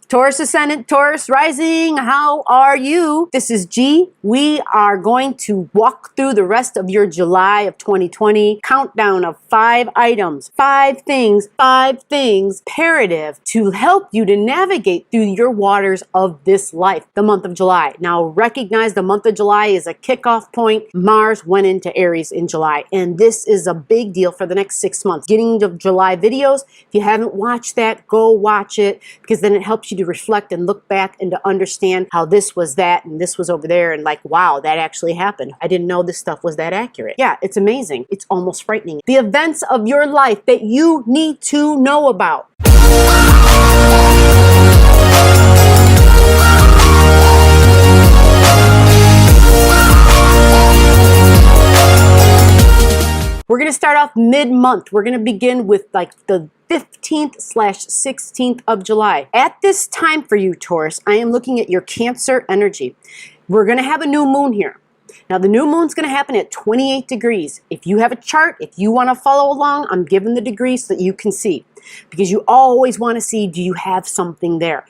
Taurus Ascendant, Taurus Rising, how are you? This is G. We are going to walk through the rest of your July of 2020 countdown of 5 items, 5 things, imperative to help you to navigate through your waters of this life, the month of July. Now recognize the month of July is a kickoff point. Mars went into Aries in July, and this is a big deal for the next 6 months. Getting the July videos, if you haven't watched that, go watch it, because then it helps you to reflect and look back and to understand how this was that and this was over there, and like, wow, that actually happened. I didn't know this stuff was that accurate. Yeah, it's amazing. It's almost frightening. The events of your life that you need to know about. We're going to start off mid-month. We're going to begin with like the 15th/16th of July. At this time for you, Taurus, I am looking at your Cancer energy. We're going to have a new moon here. Now, the new moon's going to happen at 28 degrees. If you have a chart, if you want to follow along, I'm giving the degrees so that you can see. Because you always want to see, do you have something there?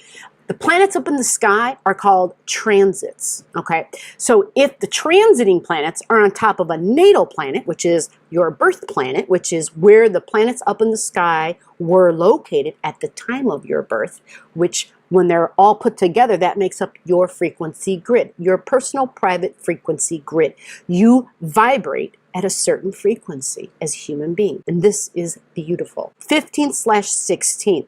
The planets up in the sky are called transits, okay? So if the transiting planets are on top of a natal planet, which is your birth planet, which is where the planets up in the sky were located at the time of your birth, which when they're all put together, that makes up your frequency grid, your personal private frequency grid. You vibrate at a certain frequency as a human being, and this is beautiful. 15th/16th,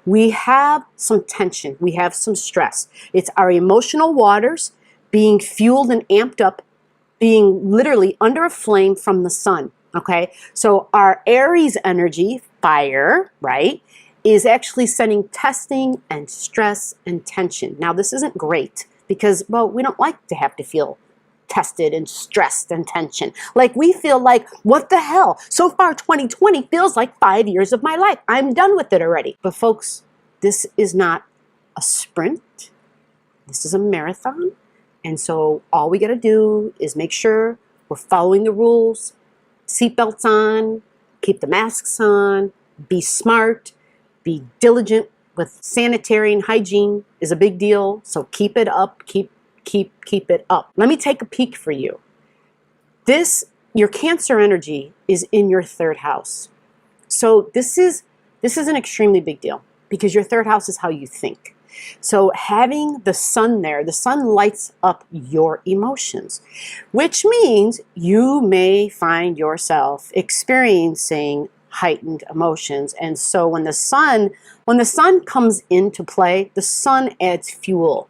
we have some tension, we have some stress. It's our emotional waters being fueled and amped up, being literally under a flame from the sun, okay? So our Aries energy, fire, right, is actually sending testing and stress and tension. Now, this isn't great because, well, we don't like to have to feel tested and stressed and tension. Like, we feel like, what the hell? So far, 2020 feels like 5 years of my life. I'm done with it already. But folks, this is not a sprint. This is a marathon. And so all we got to do is make sure we're following the rules, seatbelts on, keep the masks on, be smart, be diligent with sanitary and hygiene is a big deal. So keep it up, keep it up. Let me take a peek for you. Your Cancer energy is in your 3rd house. So this is an extremely big deal because your 3rd house is how you think. So having the sun there, the sun lights up your emotions, which means you may find yourself experiencing heightened emotions. And so when the sun comes into play, the sun adds fuel.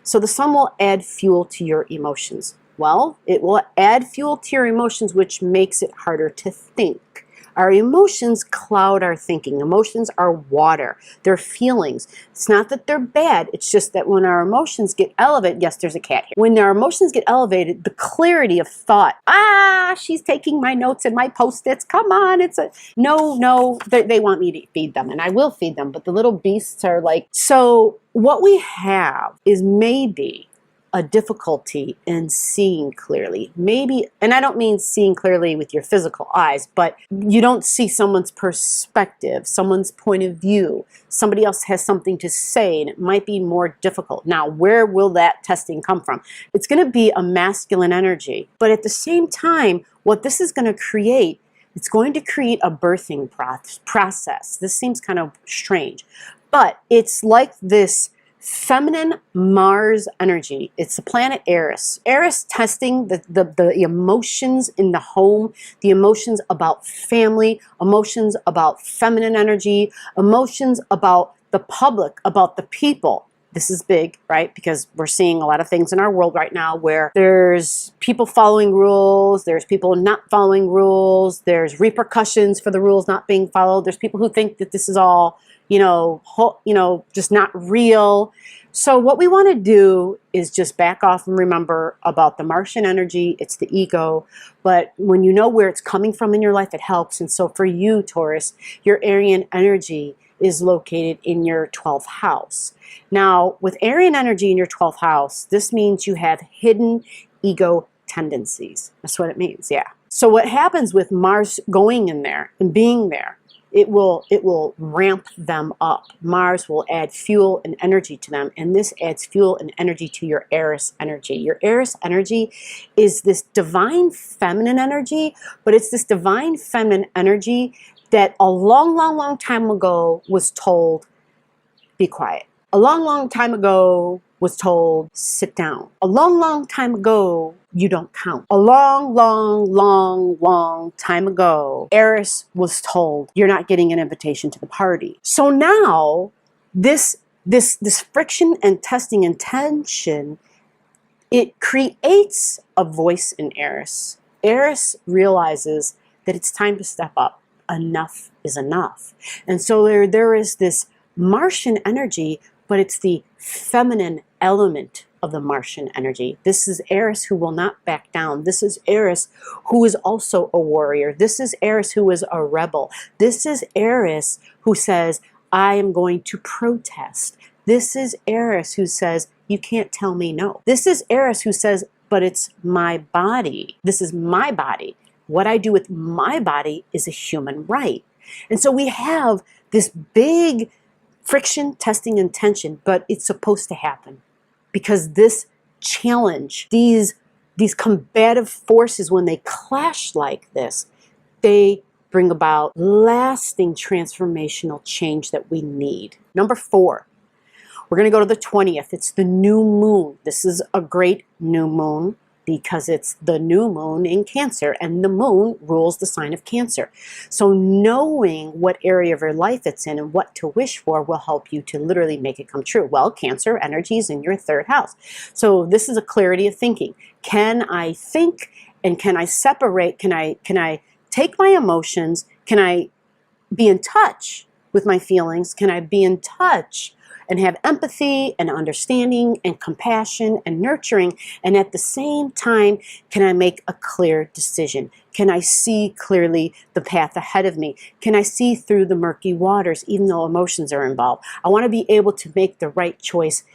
So the sun will add fuel to your emotions. Well, it will add fuel to your emotions, which makes it harder to think. Our emotions cloud our thinking. Emotions are water. They're feelings. It's not that they're bad. It's just that when our emotions get elevated, yes, there's a cat here. When our emotions get elevated, the clarity of thought, she's taking my notes and my Post-its. Come on, no, they want me to feed them, and I will feed them, but the little beasts are like, so what we have is maybe a difficulty in seeing clearly. Maybe, and I don't mean seeing clearly with your physical eyes, but you don't see someone's perspective, someone's point of view. Somebody else has something to say, and it might be more difficult. Now, where will that testing come from? It's going to be a masculine energy, but at the same time, what this is going to create, it's going to create a birthing process. This seems kind of strange, but it's like this feminine Mars energy. It's the planet Eris. Eris testing the emotions in the home, the emotions about family, emotions about feminine energy, emotions about the public, about the people. This is big, right? Because we're seeing a lot of things in our world right now where there's people following rules, there's people not following rules, there's repercussions for the rules not being followed. There's people who think that this is all just not real. So what we want to do is just back off and remember about the Martian energy. It's the ego. But when you know where it's coming from in your life, it helps. And so for you, Taurus, your Aryan energy is located in your 12th house. Now, with Aryan energy in your 12th house, this means you have hidden ego tendencies. That's what it means, yeah. So what happens with Mars going in there and being there, it will ramp them up. Mars will add fuel and energy to them, and this adds fuel and energy to your Eris energy. Your Eris energy is this divine feminine energy, but it's this divine feminine energy that a long, long, long time ago was told, be quiet. A long, long time ago was told, sit down. A long, long time ago, you don't count. A long, long, long, long time ago, Eris was told, you're not getting an invitation to the party. So now, this friction and testing and tension, it creates a voice in Eris. Eris realizes that it's time to step up. Enough is enough. And so there is this Martian energy, but it's the feminine element of the Martian energy. This is Eris who will not back down. This is Eris who is also a warrior. This is Eris who is a rebel. This is Eris who says, I am going to protest. This is Eris who says, you can't tell me no. This is Eris who says, but it's my body. This is my body. What I do with my body is a human right. And so we have this big friction, testing, and tension, but it's supposed to happen because this challenge, these combative forces, when they clash like this, they bring about lasting transformational change that we need. Number 4, we're going to go to the 20th. It's the new moon. This is a great new moon because it's the new moon in Cancer, and the moon rules the sign of Cancer. So knowing what area of your life it's in and what to wish for will help you to literally make it come true. Well, Cancer energy is in your 3rd house. So this is a clarity of thinking. Can I think and can I separate? Can I take my emotions? Can I be in touch with my feelings? Can I be in touch and have empathy and understanding and compassion and nurturing? And at the same time, can I make a clear decision? Can I see clearly the path ahead of me? Can I see through the murky waters, even though emotions are involved? I want to be able to make the right choice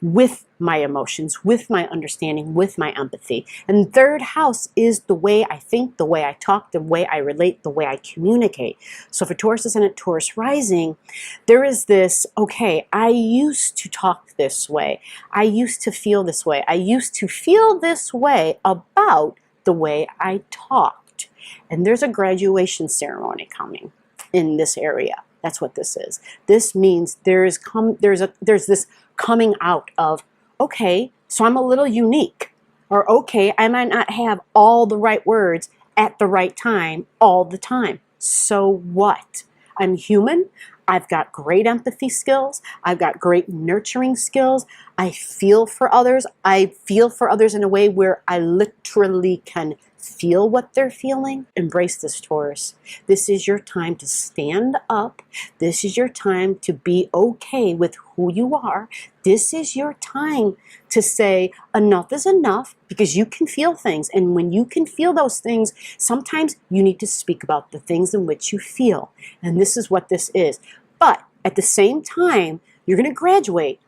with my emotions, with my understanding, with my empathy. And 3rd house is the way I think, the way I talk, the way I relate, the way I communicate. So for Taurus Ascendant, Taurus Rising, there is this, okay, I used to talk this way. I used to feel this way. I used to feel this way about the way I talked. And there's a graduation ceremony coming in this area. That's what this is. This means there's this coming out of, okay, so I'm a little unique, or okay, I might not have all the right words at the right time all the time. So what? I'm human. I've got great empathy skills. I've got great nurturing skills. I feel for others. I feel for others in a way where I literally can feel what they're feeling. Embrace this, Taurus. This is your time to stand up. This is your time to be okay with who you are. This is your time to say enough is enough, because you can feel things. And when you can feel those things, sometimes you need to speak about the things in which you feel. And this is what this is. But at the same time, you're going to graduate,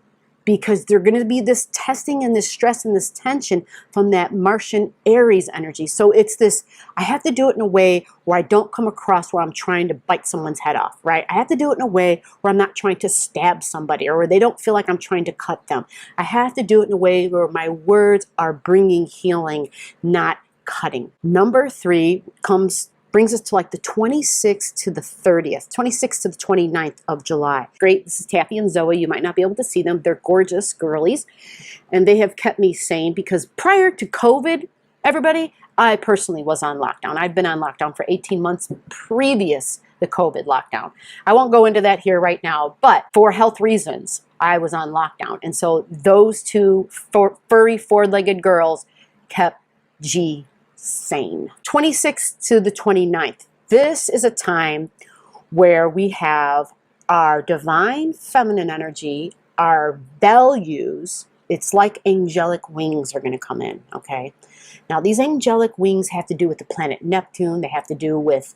because there's going to be this testing and this stress and this tension from that Martian Aries energy. So it's this, I have to do it in a way where I don't come across where I'm trying to bite someone's head off, right? I have to do it in a way where I'm not trying to stab somebody, or where they don't feel like I'm trying to cut them. I have to do it in a way where my words are bringing healing, not cutting. Number 3 brings us to like the 26th to the 30th, 26th to the 29th of July. Great, this is Taffy and Zoe. You might not be able to see them. They're gorgeous girlies, and they have kept me sane, because prior to COVID, everybody, I personally was on lockdown. I've been on lockdown for 18 months previous the COVID lockdown. I won't go into that here right now, but for health reasons, I was on lockdown. And so those two furry, four-legged girls kept G sane. 26th to the 29th. This is a time where we have our divine feminine energy, our values. It's like angelic wings are going to come in, okay? Now, these angelic wings have to do with the planet Neptune. They have to do with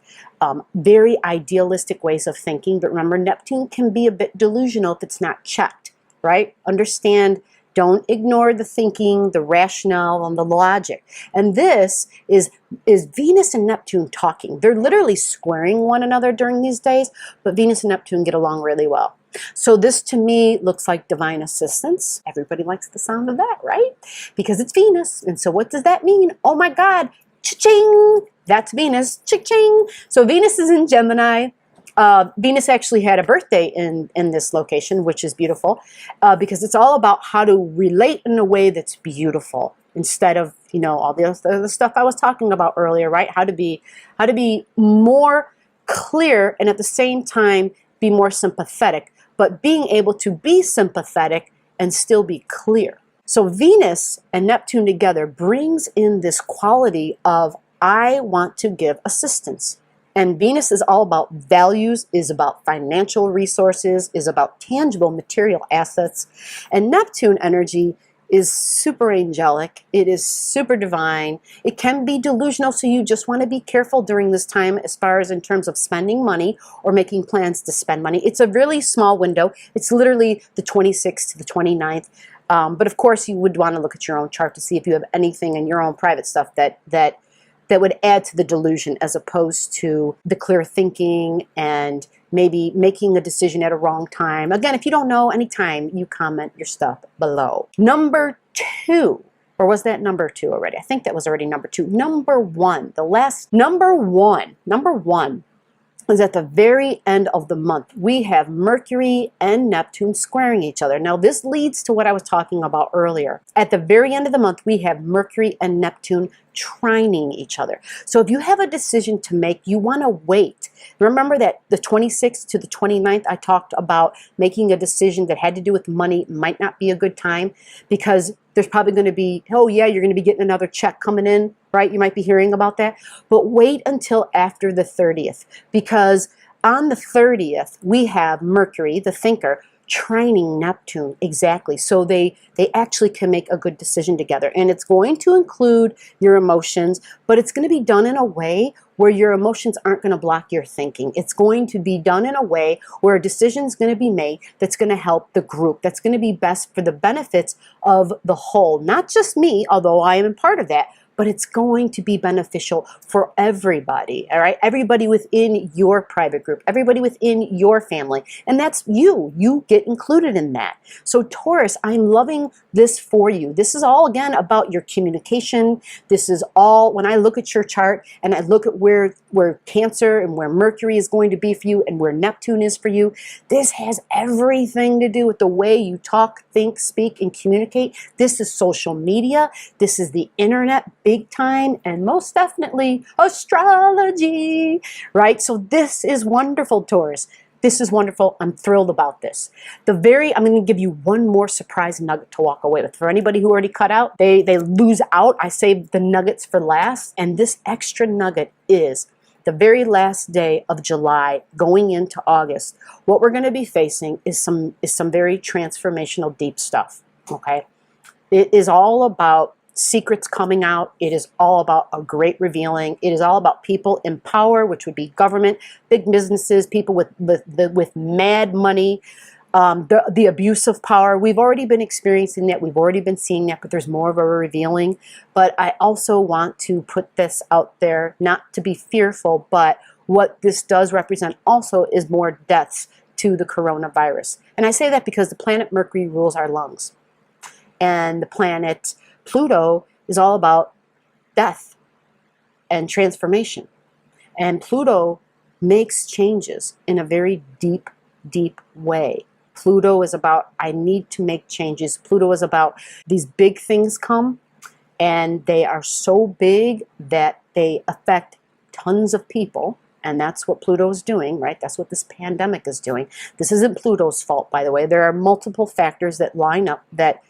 very idealistic ways of thinking. But remember, Neptune can be a bit delusional if it's not checked, right? Understand Don't ignore the thinking, the rationale, and the logic. And this is Venus and Neptune talking. They're literally squaring one another during these days, but Venus and Neptune get along really well. So this to me looks like divine assistance. Everybody likes the sound of that, right? Because it's Venus. And so what does that mean? Oh my God, cha-ching! That's Venus, cha-ching! So Venus is in Gemini. Venus actually had a birthday in this location, which is beautiful, because it's all about how to relate in a way that's beautiful instead of, you know, all the other stuff I was talking about earlier, right? How to be more clear and at the same time be more sympathetic, but being able to be sympathetic and still be clear. So Venus and Neptune together brings in this quality of I want to give assistance. And Venus is all about values, is about financial resources, is about tangible material assets. And Neptune energy is super angelic. It is super divine. It can be delusional, so you just want to be careful during this time as far as in terms of spending money or making plans to spend money. It's a really small window. It's literally the 26th to the 29th. But of course, you would want to look at your own chart to see if you have anything in your own private stuff that would add to the delusion as opposed to the clear thinking and maybe making a decision at a wrong time. Again, if you don't know, anytime you comment your stuff below. Number 2, or was that number 2 already? I think that was already number 2. Number 1, the last, number one is at the very end of the month. We have Mercury and Neptune squaring each other. Now this leads to what I was talking about earlier. At the very end of the month, we have Mercury and Neptune trining each other. So if you have a decision to make, you want to wait. Remember that the 26th to the 29th, I talked about making a decision that had to do with money might not be a good time because there's probably going to be, oh yeah, you're going to be getting another check coming in, right? You might be hearing about that. But wait until after the 30th, because on the 30th, we have Mercury, the thinker, trining Neptune, exactly. So they actually can make a good decision together. And it's going to include your emotions, but it's going to be done in a way where your emotions aren't going to block your thinking. It's going to be done in a way where a decision is going to be made that's going to help the group, that's going to be best for the benefits of the whole. Not just me, although I am a part of that, but it's going to be beneficial for everybody, all right? Everybody within your private group, everybody within your family, and that's you. You get included in that. So Taurus, I'm loving this for you. This is all, again, about your communication. This is all, when I look at your chart and I look at where Cancer and where Mercury is going to be for you and where Neptune is for you, this has everything to do with the way you talk, think, speak, and communicate. This is social media. This is the internet, big time, and most definitely astrology, right? So this is wonderful, Taurus. This is wonderful. I'm thrilled about this. I'm going to give you one more surprise nugget to walk away with. For anybody who already cut out, they lose out. I save the nuggets for last, and this extra nugget is the very last day of July going into August. What we're going to be facing is some very transformational, deep stuff, okay? It is all about secrets coming out. It is all about a great revealing. It is all about people in power, which would be government, big businesses, people with mad money, the abuse of power. We've already been experiencing that. We've already been seeing that, but there's more of a revealing. But I also want to put this out there, not to be fearful, but what this does represent also is more deaths to the coronavirus. And I say that because the planet Mercury rules our lungs. And the planet Pluto is all about death and transformation. And Pluto makes changes in a very deep, deep way. Pluto is about, I need to make changes. Pluto is about these big things come, and they are so big that they affect tons of people. And that's what Pluto is doing, right? That's what this pandemic is doing. This isn't Pluto's fault, by the way. There are multiple factors that line up that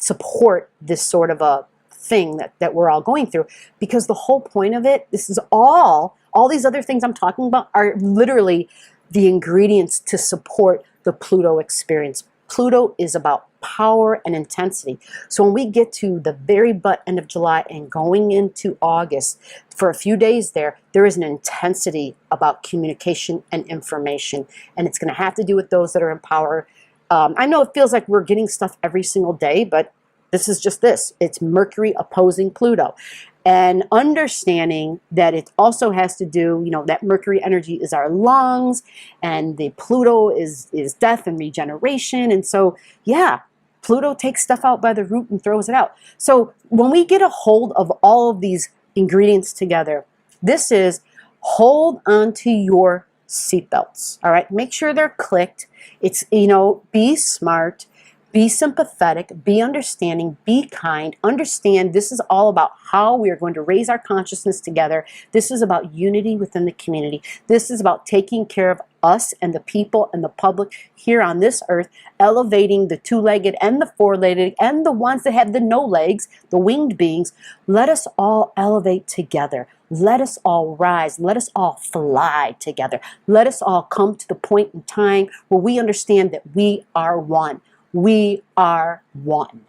support this sort of a thing that we're all going through, because the whole point of it, this is all these other things I'm talking about are literally the ingredients to support the Pluto experience. Pluto is about power and intensity. So when we get to the very butt end of July and going into August, for a few days there is an intensity about communication and information, and it's going to have to do with those that are in power. I know it feels like we're getting stuff every single day, but this is just this. It's Mercury opposing Pluto. And understanding that it also has to do, you know, that Mercury energy is our lungs, and the Pluto is death and regeneration. And so, yeah, Pluto takes stuff out by the root and throws it out. So when we get a hold of all of these ingredients together, this is hold onto your seatbelts, all right? Make sure they're clicked. It's, you know, be smart, be sympathetic, be understanding, be kind. Understand this is all about how we are going to raise our consciousness together. This is about unity within the community. This is about taking care of us and the people and the public here on this earth, elevating the two-legged and the four-legged and the ones that have the no legs, the winged beings. Let us all elevate together. Let us all rise. Let us all fly together. Let us all come to the point in time where we understand that we are one. We are one.